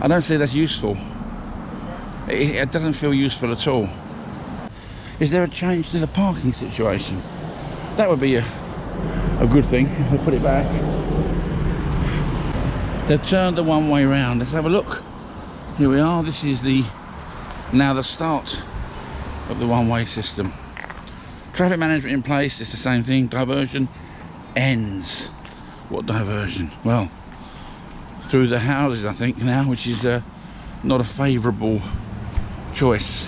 I don't see that's useful. It doesn't feel useful at all. Is there a change to the parking situation? That would be a good thing if they put it back. They've turned the one way round. Let's have a look. Here we are. This is now the start of the one-way system. Traffic management in place. It's the same thing. Diversion ends. What diversion? Well, through the houses, I think now, which is not a favourable choice.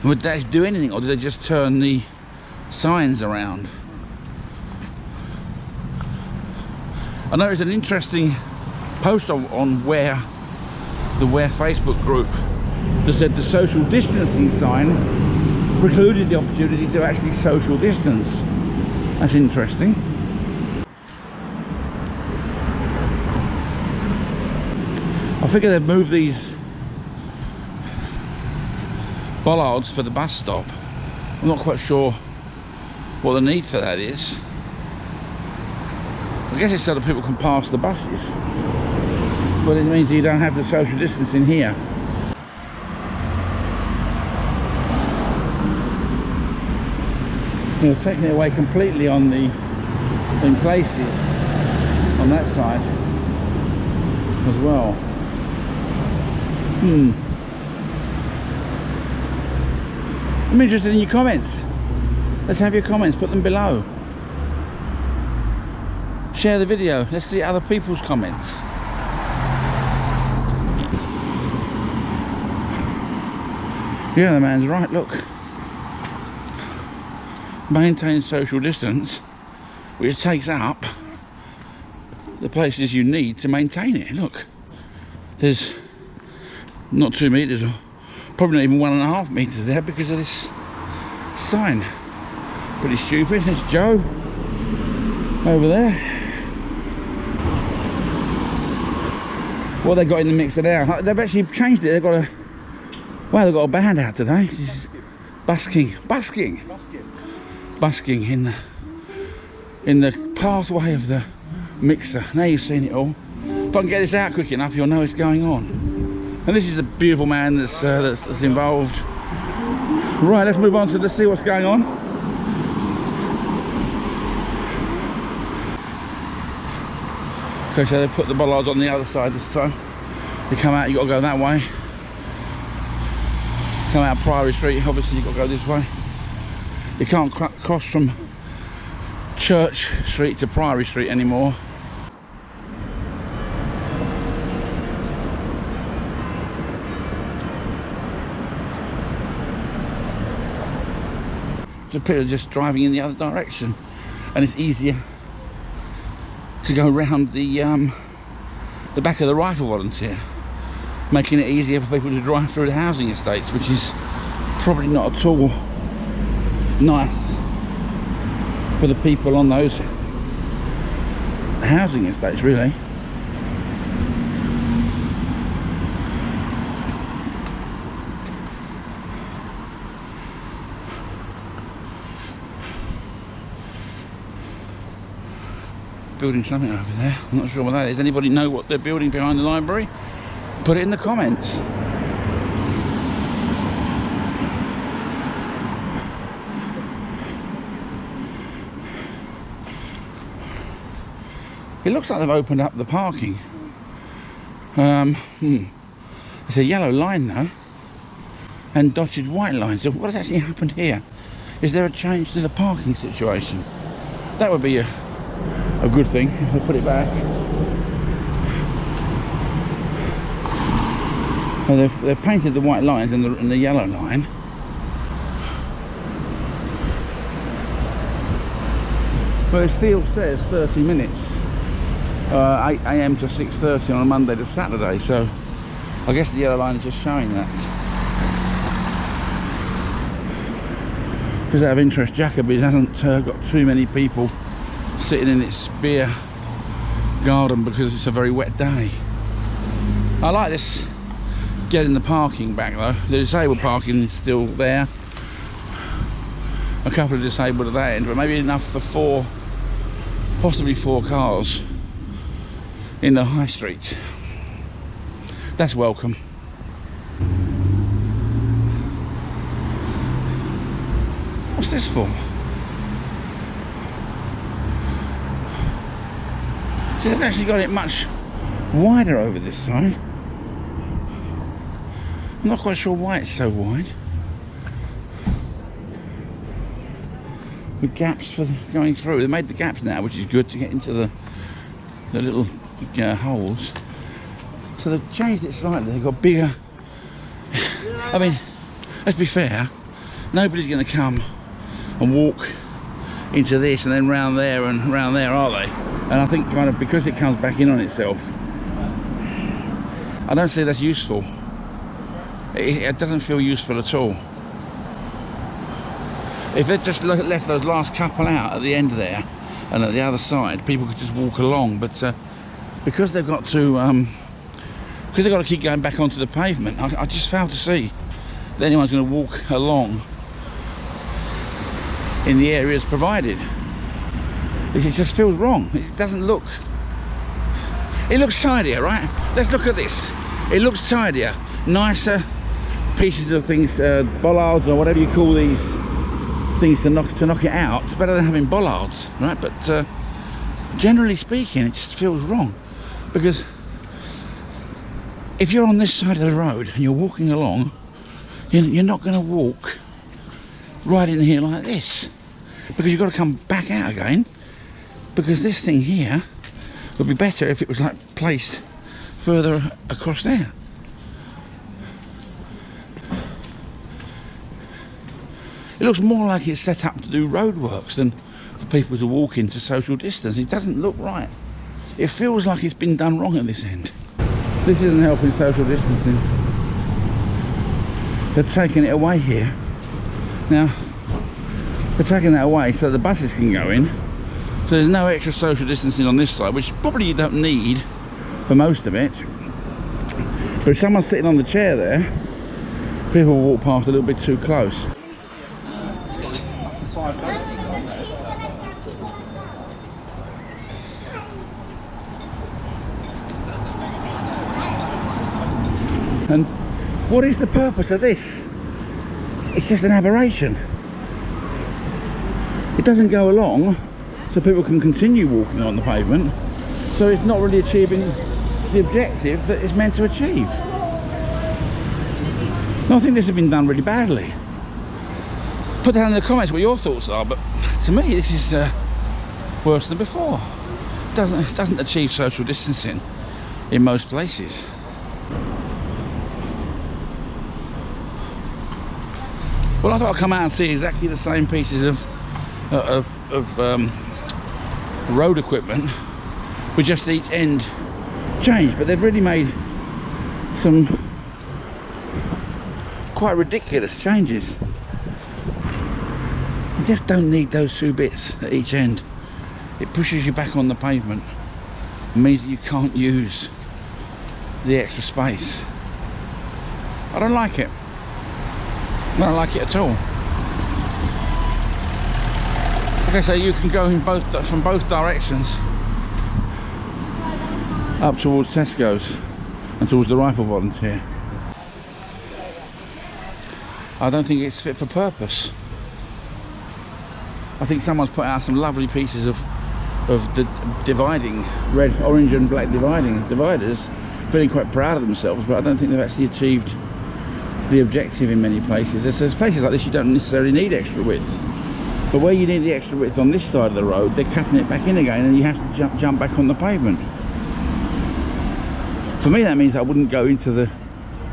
Would they do anything, or did they just turn the signs around? I noticed an interesting post on Ware, the Ware Facebook group, that said the social distancing sign precluded the opportunity to actually social distance. That's interesting. I figure they've moved these bollards for the bus stop. I'm not quite sure what the need for that is. I guess it's so that people can pass the buses, but it means that you don't have the social distancing here. They're taking it away completely on in places on that side as well. I'm interested in your comments. Let's have your comments, put them below. Share the video, let's see other people's comments. Yeah, the man's right, look. Maintain social distance, which takes up the places you need to maintain it. Look, there's not 2 meters, or probably not even 1.5 meters there because of this sign. Pretty stupid. There's Joe over there. What they got in the mixer now? They've actually changed it. They've got a band out today. Busking in the pathway of the mixer. Now you've seen it all. If I can get this out quick enough, you'll know what's going on. And this is the beautiful man that's involved. Right, let's move on to let's see what's going on. Okay, so they put the bollards on the other side this time. You come out, you got to go that way. Come out Priory Street, obviously you've got to go this way. You can't cross from Church Street to Priory Street anymore. So people are just driving in the other direction, and it's easier to go round the back of the Rifle Volunteer, making it easier for people to drive through the housing estates, which is probably not at all nice for the people on those housing estates, really. Building something over there. I'm not sure what that is. Anybody know what they're building behind the library? Put it in the comments. It looks like they've opened up the parking. It's a yellow line though, and dotted white lines. So what has actually happened here? Is there a change to the parking situation? That would be a good thing if they put it back. Well, they've painted the white lines and the yellow line. Well, it still says 30 minutes, 8 AM to 6:30 on a Monday to Saturday, so I guess the yellow line is just showing that. Just out of interest, Jacoby's hasn't got too many people sitting in its beer garden because it's a very wet day. I like this, getting the parking back though. The disabled parking is still there. A couple of disabled at that end, but maybe enough for possibly 4 cars in the high street. That's welcome. What's this for? So they've actually got it much wider over this side. I'm not quite sure why it's so wide. With gaps for going through. They made the gaps now, which is good to get into the little holes. So they've changed it slightly. They've got bigger. I mean, let's be fair. Nobody's going to come and walk into this and then round there and round there, are they? And I think kind of because it comes back in on itself, I don't see that's useful. It doesn't feel useful at all. If they just left those last couple out at the end there and at the other side, people could just walk along. But because they've got to keep going back onto the pavement, I just fail to see that anyone's going to walk along in the areas provided. It just feels wrong. It doesn't look. It looks tidier, right? Let's look at this. It looks tidier, nicer pieces of things, bollards or whatever you call these things to knock it out. It's better than having bollards, right? But generally speaking, it just feels wrong, because if you're on this side of the road and you're walking along, you're not going to walk right in here like this, because you've got to come back out again, because this thing here would be better if it was like placed further across there. It looks more like it's set up to do roadworks than for people to walk into social distance. It doesn't look right. It feels like it's been done wrong at this end. This isn't helping social distancing. They're taking it away here. Now, they're taking that away so the buses can go in. So there's no extra social distancing on this side, which probably you don't need for most of it. But if someone's sitting on the chair there, people will walk past a little bit too close. And what is the purpose of this? It's just an aberration. It doesn't go along so people can continue walking on the pavement, so it's not really achieving the objective that it's meant to achieve. And I think this has been done really badly. Put down in the comments what your thoughts are, but to me this is worse than before. It doesn't achieve social distancing in most places. Well, I thought I'd come out and see exactly the same pieces of road equipment with just each end changed, but they've really made some quite ridiculous changes. You just don't need those 2 bits at each end. It pushes you back on the pavement. It means that you can't use the extra space. I don't like it. I don't like it at all. Like I say, you can go in from both directions up towards Tesco's and towards the Rifle Volunteer. I don't think it's fit for purpose. I think someone's put out some lovely pieces of the dividing, red, orange and black dividers, feeling quite proud of themselves, but I don't think they've actually achieved the objective in many places. There's places like this you don't necessarily need extra width, but where you need the extra width on this side of the road, they're cutting it back in again and you have to jump back on the pavement. For me, that means I wouldn't go into the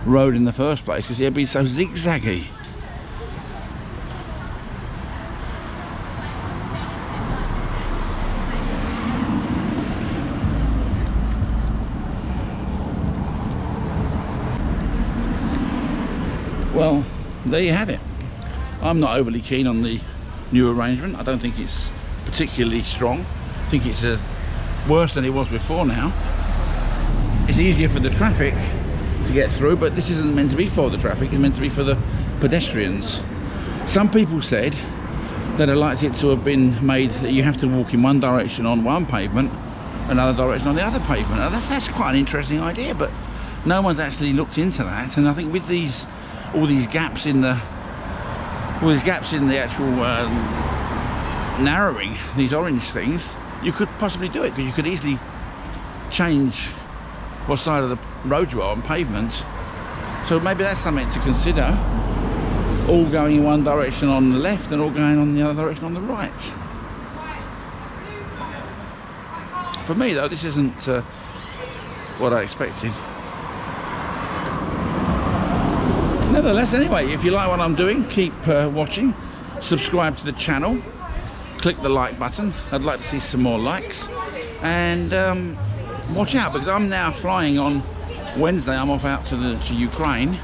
road in the first place, because it'd be so zigzaggy. Well, there you have it. I'm not overly keen on the new arrangement. I don't think it's particularly strong. I think it's worse than it was before now. It's easier for the traffic to get through, but this isn't meant to be for the traffic, it's meant to be for the pedestrians. Some people said that I'd like it to have been made that you have to walk in one direction on one pavement, another direction on the other pavement. Now that's quite an interesting idea, but no one's actually looked into that. And I think with all these gaps in the actual narrowing, these orange things, you could possibly do it, because you could easily change what side of the road you are on pavements. So maybe that's something to consider, all going in one direction on the left and all going on the other direction on the right. For me though, this isn't what I expected. Nevertheless, anyway, if you like what I'm doing, keep watching, subscribe to the channel, click the like button. I'd like to see some more likes, and watch out, because I'm now flying on Wednesday. I'm off out to Ukraine.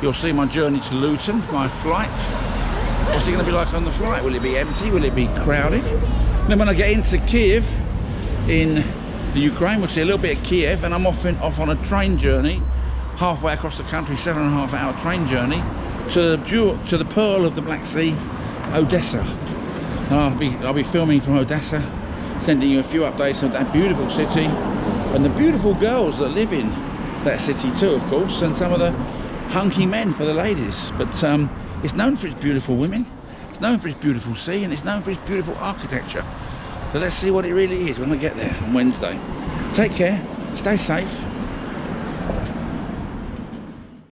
You'll see my journey to Luton, my flight. What's it going to be like on the flight? Will it be empty? Will it be crowded? Then when I get into Kiev in the Ukraine, we'll see a little bit of Kiev, and I'm off on a train journey halfway across the country, 7.5 hour train journey to the pearl of the Black Sea, Odessa. And I'll be filming from Odessa, sending you a few updates of that beautiful city and the beautiful girls that live in that city too, of course, and some of the hunky men for the ladies. But it's known for its beautiful women, it's known for its beautiful sea, and it's known for its beautiful architecture. So let's see what it really is when I get there on Wednesday. Take care, stay safe,